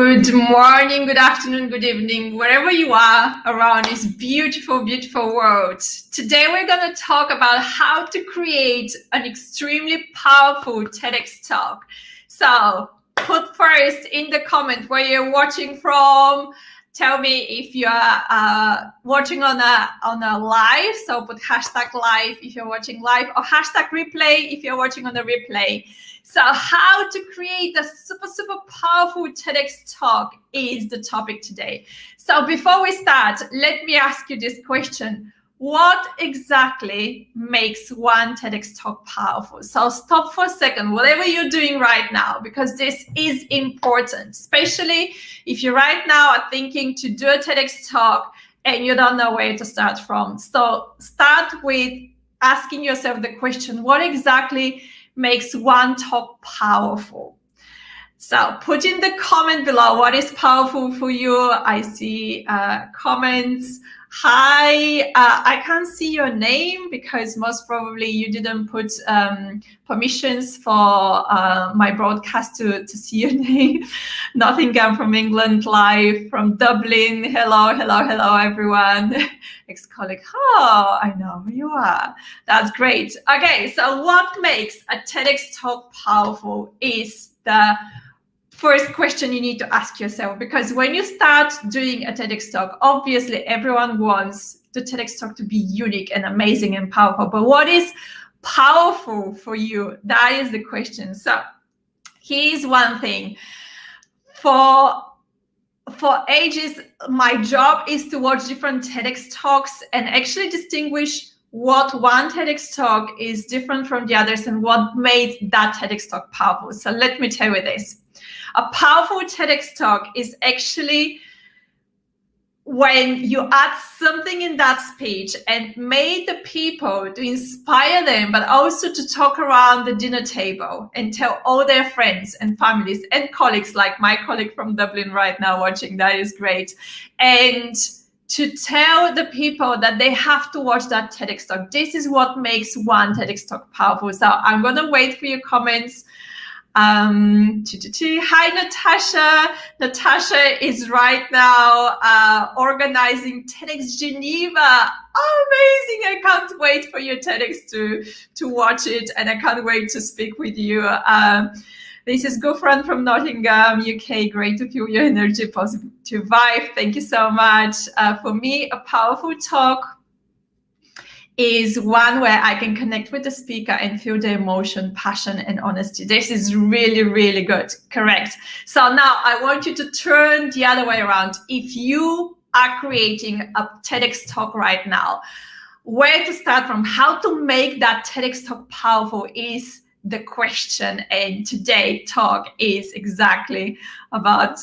Good morning, good afternoon, good evening, wherever you are around this beautiful, beautiful world. Today we're going to talk about how to create an extremely powerful TEDx talk. So put first in the comment where you're watching from. Tell me if you are watching on a live, so put hashtag live if you're watching live, or hashtag replay if you're watching on a replay. So how to create a super, super powerful TEDx talk is the topic today. So before we start, let me ask you this question. What exactly makes one TEDx talk powerful? So stop for a second, whatever you're doing right now, because this is important, especially if you right now are thinking to do a TEDx talk and you don't know where to start from. So start with asking yourself the question, what exactly makes one talk powerful? So put in the comment below what is powerful for you. I see comments. Hi, I can't see your name because most probably you didn't put permissions for my broadcast to see your name. Nottingham from England, live from Dublin. Hello, hello, hello, everyone. Ex-colleague, oh, I know who you are. That's great. Okay, so what makes a TEDx talk powerful is the first question you need to ask yourself, because when you start doing a TEDx talk, obviously everyone wants the TEDx talk to be unique and amazing and powerful. But what is powerful for you? That is the question. So here's one thing. For ages, my job is to watch different TEDx talks and actually distinguish what one TEDx talk is different from the others and what made that TEDx talk powerful. So let me tell you this. A powerful TEDx talk is actually when you add something in that speech and made the people to inspire them, but also to talk around the dinner table and tell all their friends and families and colleagues, like my colleague from Dublin right now watching, that is great. And to tell the people that they have to watch that TEDx talk. This is what makes one TEDx talk powerful. So I'm going to wait for your comments. Hi, Natasha. Natasha is right now organizing TEDx Geneva. Oh, amazing. I can't wait for your TEDx to watch it, and I can't wait to speak with you. This is Gufran from Nottingham, UK. Great to feel your energy, positive vibe. Thank you so much. For me, a powerful talk is one where I can connect with the speaker and feel the emotion, passion, and honesty. This is really, really good. Correct. So now I want you to turn the other way around. If you are creating a TEDx talk right now, where to start from, how to make that TEDx talk powerful is the question, and today's talk is exactly about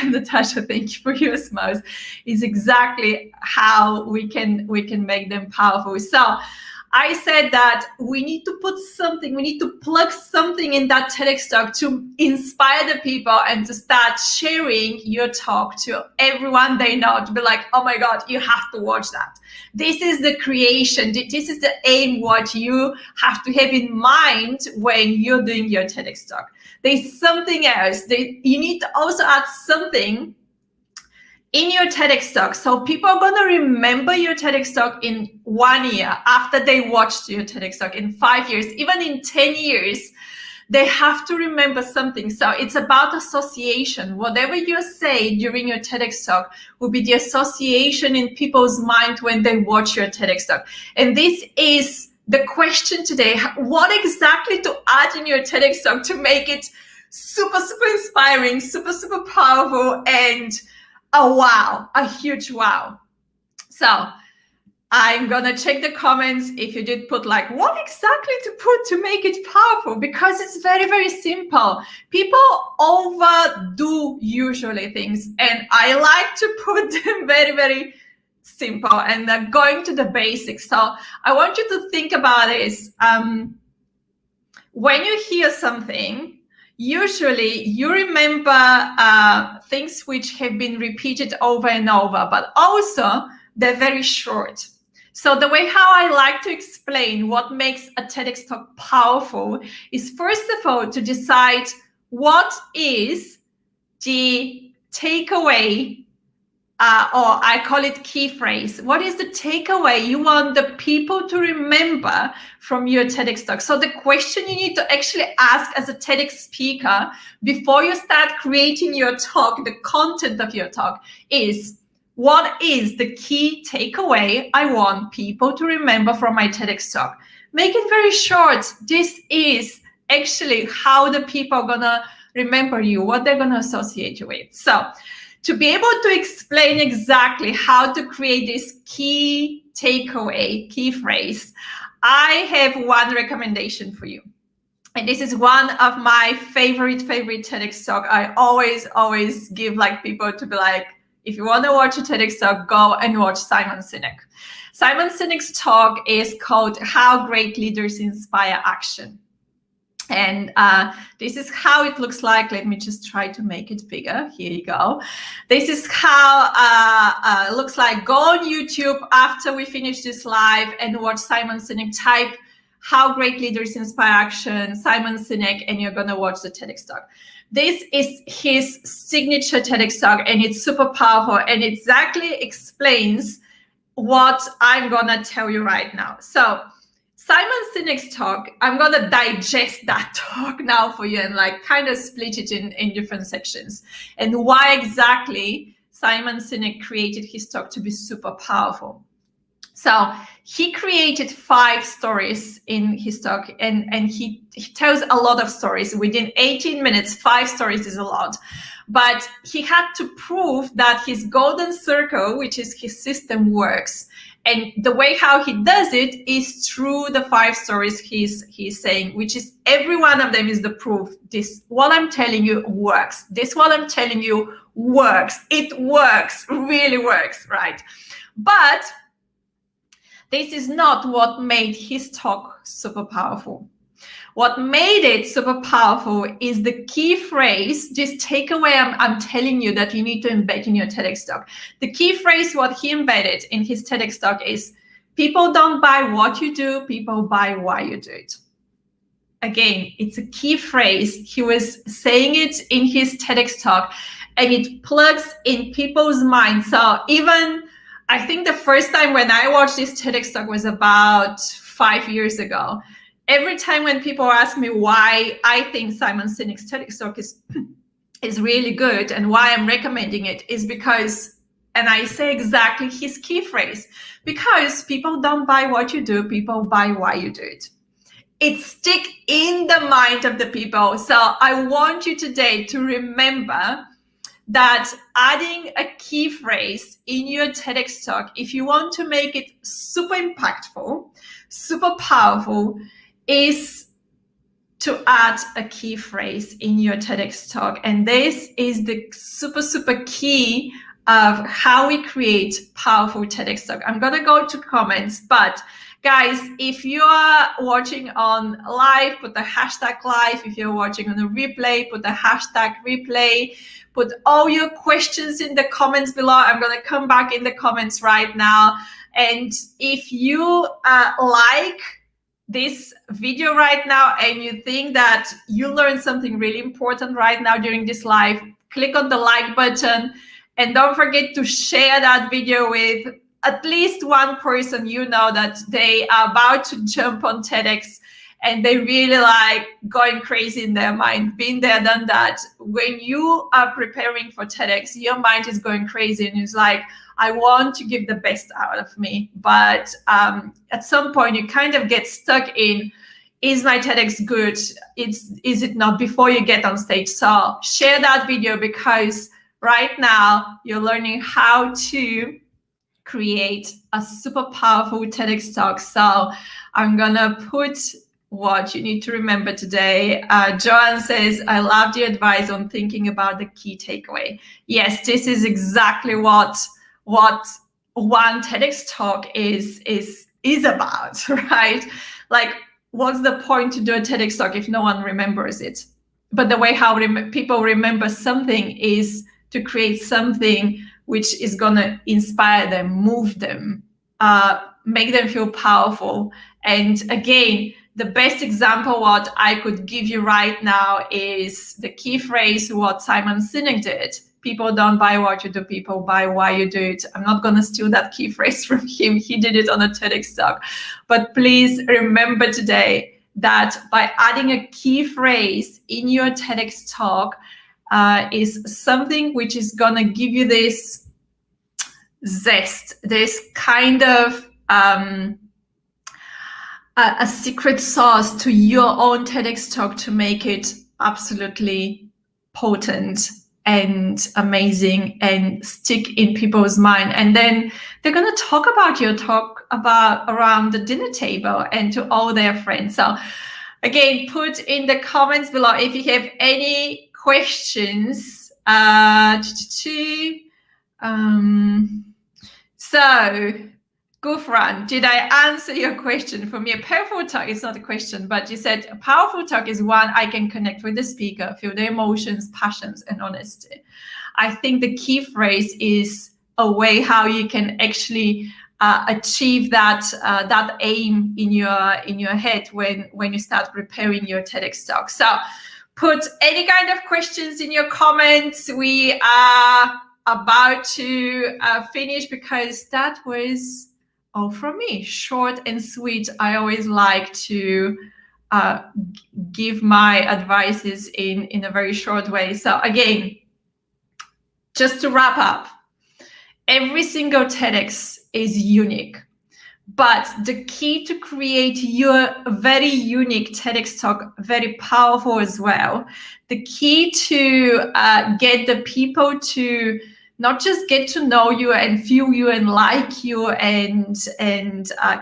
Natasha, thank you for your smiles, is exactly how we can make them powerful. So I said that we need to put something, we need to plug something in that TEDx talk to inspire the people and to start sharing your talk to everyone they know, to be like, oh my God, you have to watch that. This is the creation, this is the aim, what you have to have in mind when you're doing your TEDx talk. There's something else. You need to also add something in your TEDx talk. So people are going to remember your TEDx talk in 1 year after they watched your TEDx talk, in 5 years, even in 10 years. They have to remember something. So it's about association. Whatever you say during your TEDx talk will be the association in people's mind when they watch your TEDx talk. And this is the question today. What exactly to add in your TEDx talk to make it super, super inspiring, super, super powerful, and a wow, a huge wow. So I'm gonna check the comments if you did put like what exactly to put to make it powerful, because it's very, very simple. People overdo usually things, and I like to put them very, very simple and going to the basics. So I want you to think about this. When you hear something, usually you remember things which have been repeated over and over, but also they're very short. So the way how I like to explain what makes a TEDx talk powerful is, first of all, to decide what is the takeaway, or I call it key phrase? What is the takeaway you want the people to remember from your TEDx talk? So the question you need to actually ask as a TEDx speaker before you start creating your talk, the content of your talk, is, what is the key takeaway I want people to remember from my TEDx talk? Make it very short. This is actually how the people are gonna remember you, what they're gonna associate you with. So to be able to explain exactly how to create this key takeaway, key phrase, I have one recommendation for you. And this is one of my favorite TEDx talk. I always give like people to be like, if you want to watch a TEDx talk, go and watch Simon Sinek. Simon Sinek's talk is called How Great Leaders Inspire Action. And this is how it looks like. Let me just try to make it bigger. Here you go. This is how it looks like. Go on YouTube after we finish this live and watch Simon Sinek. Type How Great Leaders Inspire Action, Simon Sinek, and you're going to watch the TEDx talk. This is his signature TEDx talk, and it's super powerful and exactly explains what I'm going to tell you right now. So Simon Sinek's talk, I'm going to digest that talk now for you and like kind of split it in different sections, and why exactly Simon Sinek created his talk to be super powerful. So he created 5 stories in his talk, and he tells a lot of stories. Within 18 minutes, 5 stories is a lot. But he had to prove that his golden circle, which is his system, works. And the way how he does it is through the 5 stories he's saying, which is every one of them is the proof. This, what I'm telling you, works. This, what I'm telling you, works. It works, really works, right? But this is not what made his talk super powerful. What made it super powerful is the key phrase, this takeaway I'm telling you that you need to embed in your TEDx talk. The key phrase, what he embedded in his TEDx talk is, people don't buy what you do, people buy why you do it. Again, it's a key phrase. He was saying it in his TEDx talk, and it plugs in people's minds. So even, I think the first time when I watched this TEDx talk was about 5 years ago. Every time when people ask me why I think Simon Sinek's TEDx talk is really good and why I'm recommending it, is because, and I say exactly his key phrase, because people don't buy what you do, people buy why you do it. It sticks in the mind of the people. So I want you today to remember that adding a key phrase in your TEDx talk, if you want to make it super impactful, super powerful, is to add a key phrase in your TEDx talk. And this is the super key of how we create powerful TEDx talk. I'm going to go to comments, but guys, if you are watching on live, put the hashtag live. If you're watching on a replay, put the hashtag replay. Put all your questions in the comments below. I'm going to come back in the comments right now. And if you like this video right now and you think that you learned something really important right now during this live, click on the like button, and don't forget to share that video with at least one person you know that they are about to jump on TEDx and they really like going crazy in their mind. Been there, done that. When you are preparing for TEDx, your mind is going crazy and it's like, I want to give the best out of me. But at some point you kind of get stuck in, is my TEDx good? Is it not, before you get on stage? So share that video, because right now you're learning how to create a super powerful TEDx talk. So I'm gonna put what you need to remember today. Joanne says, I love the advice on thinking about the key takeaway. Yes, this is exactly what one TEDx talk is about, right? Like, what's the point to do a TEDx talk if no one remembers it? But the way how people remember something is to create something which is gonna inspire them, move them, make them feel powerful. And again, the best example what I could give you right now is the key phrase what Simon Sinek did. People don't buy what you do, people buy why you do it. I'm not going to steal that key phrase from him. He did it on a TEDx talk. But please remember today that by adding a key phrase in your TEDx talk is something which is going to give you this zest, this kind of a secret sauce to your own TEDx talk to make it absolutely potent and amazing and stick in people's mind. And then they're going to talk about your talk around the dinner table and to all their friends. So again, put in the comments below if you have any questions. So Gufran, did I answer your question? For me, a powerful talk is not a question, but you said a powerful talk is one I can connect with the speaker, feel their emotions, passions, and honesty. I think the key phrase is a way how you can actually achieve that that aim in your head when you start preparing your TEDx talk. So put any kind of questions in your comments. We are about to finish because that was all from me, short and sweet. I always like to give my advices in a very short way. So again, just to wrap up, every single TEDx is unique, but the key to create your very unique TEDx talk, very powerful as well, the key to get the people to not just get to know you and feel you and like you and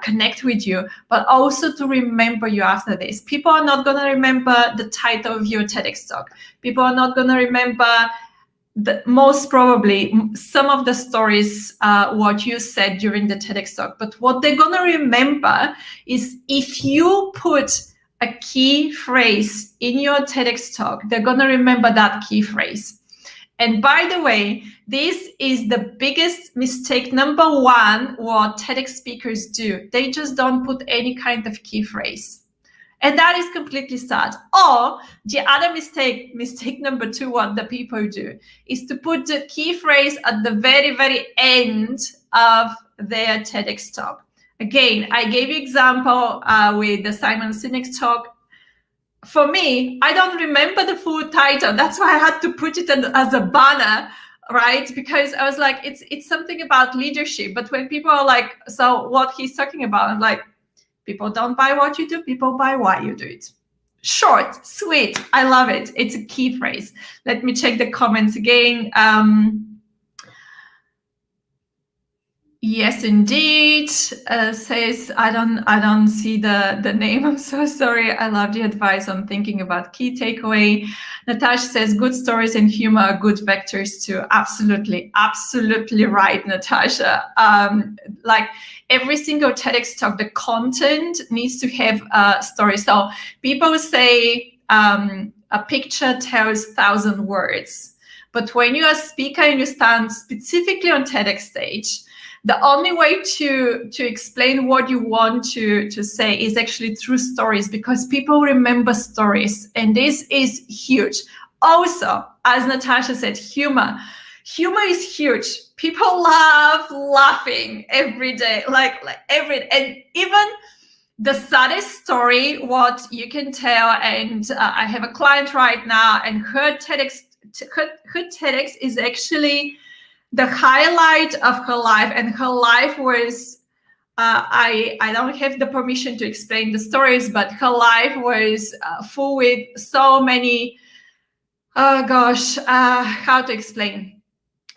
connect with you, but also to remember you after this. People are not going to remember the title of your TEDx talk. People are not going to remember most probably some of the stories what you said during the TEDx talk. But what they're going to remember is if you put a key phrase in your TEDx talk, they're going to remember that key phrase. And by the way, this is the biggest mistake, number one, what TEDx speakers do. They just don't put any kind of key phrase. And that is completely sad. Or the other mistake number two, what the people do, is to put the key phrase at the very, very end of their TEDx talk. Again, I gave you example with the Simon Sinek's talk. For me, I don't remember the full title. That's why I had to put it as a banner, right? Because I was like, it's something about leadership. But when people are like, so what he's talking about, I'm like, people don't buy what you do, people buy why you do it. Short, sweet, I love it. It's a key phrase. Let me check the comments again. Yes, indeed. Says I don't see the name. I'm so sorry. I love the advice on thinking about key takeaway. Natasha says good stories and humor are good vectors too. Absolutely, absolutely right, Natasha. Like every single TEDx talk, the content needs to have a story. So people say a picture tells 1,000 words, but when you're a speaker and you stand specifically on TEDx stage, the only way to explain what you want to say is actually through stories, because people remember stories, and this is huge. Also, as Natasha said, humor is huge. People love laughing every day, like and even the saddest story, what you can tell, and I have a client right now, and her TEDx is actually the highlight of her life, and her life was, I don't have the permission to explain the stories, but her life was full with so many, how to explain,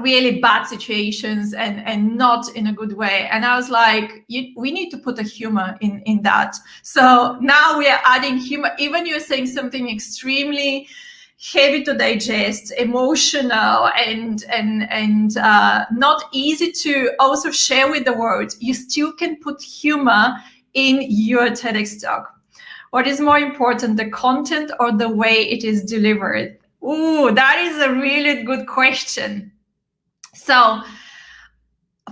really bad situations and not in a good way. And I was like, we need to put a humor in that. So now we are adding humor. Even you're saying something extremely heavy to digest, emotional, and not easy to also share with the world, you still can put humor in your TEDx talk. What is more important, the content or the way it is delivered? Ooh, that is a really good question. So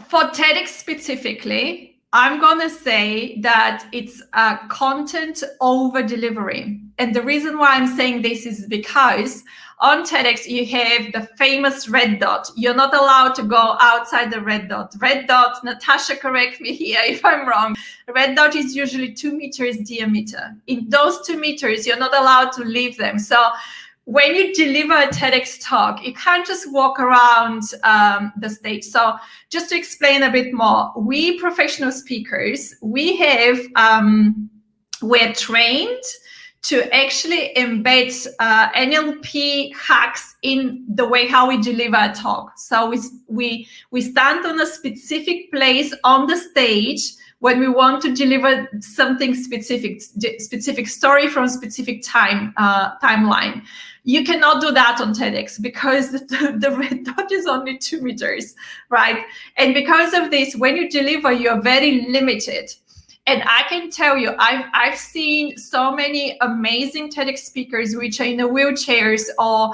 for TEDx specifically, I'm going to say that it's a content over delivery. And the reason why I'm saying this is because on TEDx, you have the famous red dot. You're not allowed to go outside the red dot. Red dot, Natasha, correct me here if I'm wrong. Red dot is usually 2 meters diameter. In those 2 meters, you're not allowed to leave them. So when you deliver a TEDx talk, you can't just walk around the stage. So just to explain a bit more, we professional speakers, we're trained to actually embed NLP hacks in the way how we deliver a talk. So we stand on a specific place on the stage when we want to deliver something specific story from specific timeline. You cannot do that on TEDx because the red dot is only 2 meters, right? And because of this, when you deliver, you're very limited. And I can tell you, I've seen so many amazing TEDx speakers which are in the wheelchairs or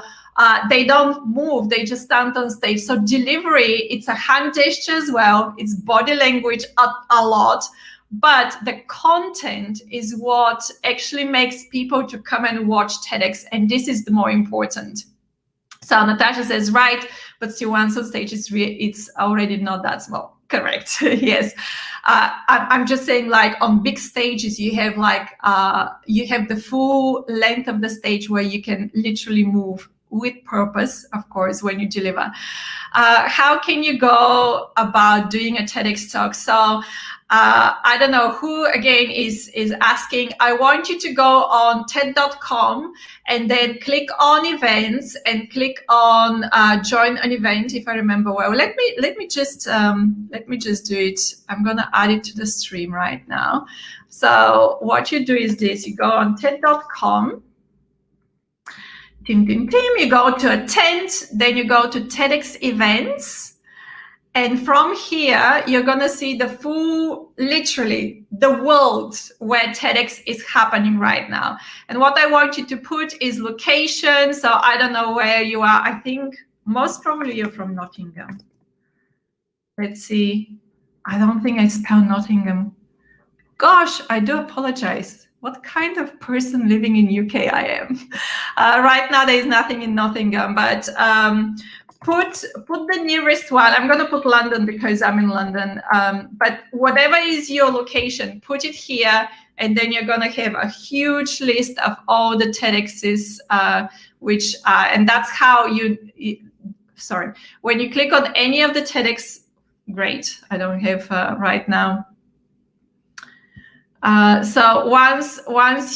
they don't move, they just stand on stage. So delivery, it's a hand gesture as well, it's body language a lot, but the content is what actually makes people to come and watch TEDx, and this is the more important. So Natasha says, right, but still once on stage, it's already not that small. Correct. Yes. I'm just saying, like on big stages, you have you have the full length of the stage where you can literally move with purpose, of course, when you deliver. How can you go about doing a TEDx talk? So I don't know who again is asking. I want you to go on TED.com and then click on events and click on join an event, if I remember well. Let me just do it. I'm gonna add it to the stream right now. So what you do is this: you go on TED.com. You go to attend, then you go to TEDx events. And from here, you're going to see the full, literally, the world where TEDx is happening right now. And what I want you to put is location. So I don't know where you are. I think most probably you're from Nottingham. Let's see. I don't think I spelled Nottingham. Gosh, I do apologize. What kind of person living in UK I am. Right now, there is nothing in Nottingham, but put the nearest one. I'm going to put London because I'm in London. But whatever is your location, put it here, and then you're going to have a huge list of all the TEDx's, and that's how sorry, when you click on any of the TEDx, great. I don't have right now. So once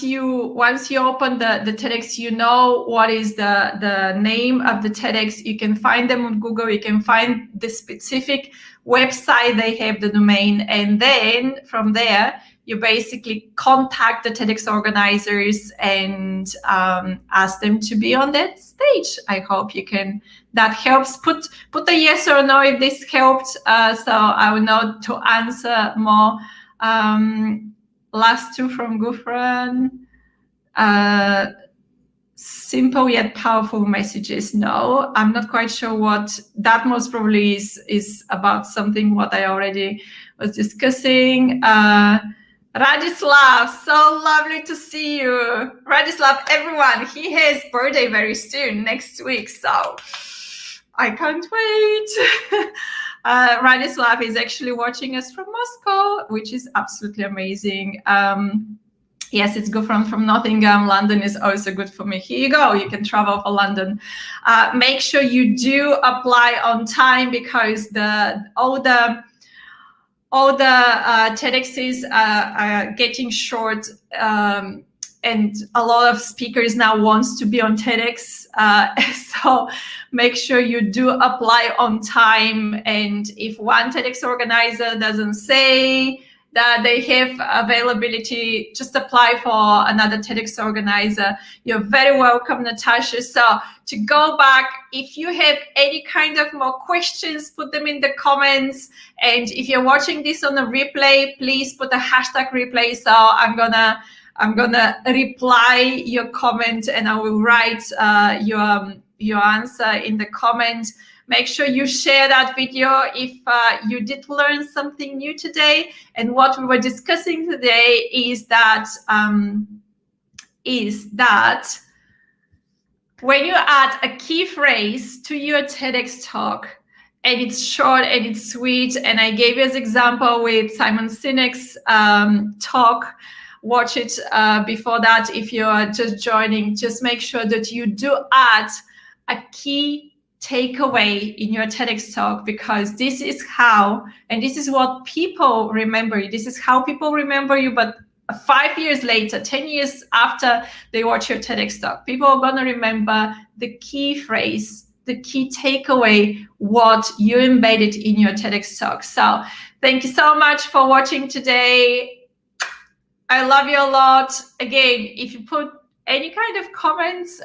you open the TEDx, you know what is the name of the TEDx. You can find them on Google. You can find the specific website. They have the domain, and then from there you basically contact the TEDx organizers and ask them to be on that stage. I hope that helps. Put a yes or no if this helped. So I will know to answer more. Last two from Gufran. Simple yet powerful messages. No, I'm not quite sure what that most probably is about, something what I already was discussing. Radislav, so lovely to see you. Radislav, everyone, he has birthday very soon, next week, so I can't wait. Radislav is actually watching us from Moscow, which is absolutely amazing. Yes, it's good from Nottingham. London is also good for me. Here you go. You can travel for London. Make sure you do apply on time, because all the TEDx's are getting short. And a lot of speakers now wants to be on TEDx. So make sure you do apply on time. And if one TEDx organizer doesn't say that they have availability, just apply for another TEDx organizer. You're very welcome, Natasha. So to go back, if you have any kind of more questions, put them in the comments. And if you're watching this on a replay, please put a hashtag replay. So I'm gonna reply your comment, and I will write your answer in the comment. Make sure you share that video if you did learn something new today. And what we were discussing today is that when you add a key phrase to your TEDx talk, and it's short and it's sweet, and I gave you as example with Simon Sinek's talk. Watch it before that if you're just joining. Just make sure that you do add a key takeaway in your TEDx talk, because this is how, and this is what people remember you. This is how people remember you, but 5 years later, 10 years after they watch your TEDx talk, people are going to remember the key phrase, the key takeaway, what you embedded in your TEDx talk. So thank you so much for watching today. I love you a lot. Again, if you put any kind of comments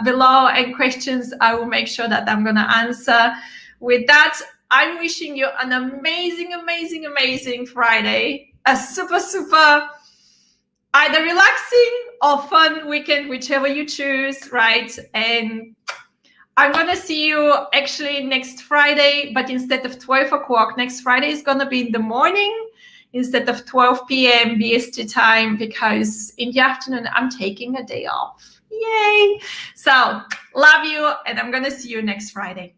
below and questions, I will make sure that I'm going to answer. With that, I'm wishing you an amazing, amazing, amazing Friday. A super, super either relaxing or fun weekend, whichever you choose, right? And I'm going to see you actually next Friday, but instead of 12 o'clock, next Friday is going to be in the morning instead of 12 p.m. BST time, because in the afternoon, I'm taking a day off. Yay! So, love you, and I'm going to see you next Friday.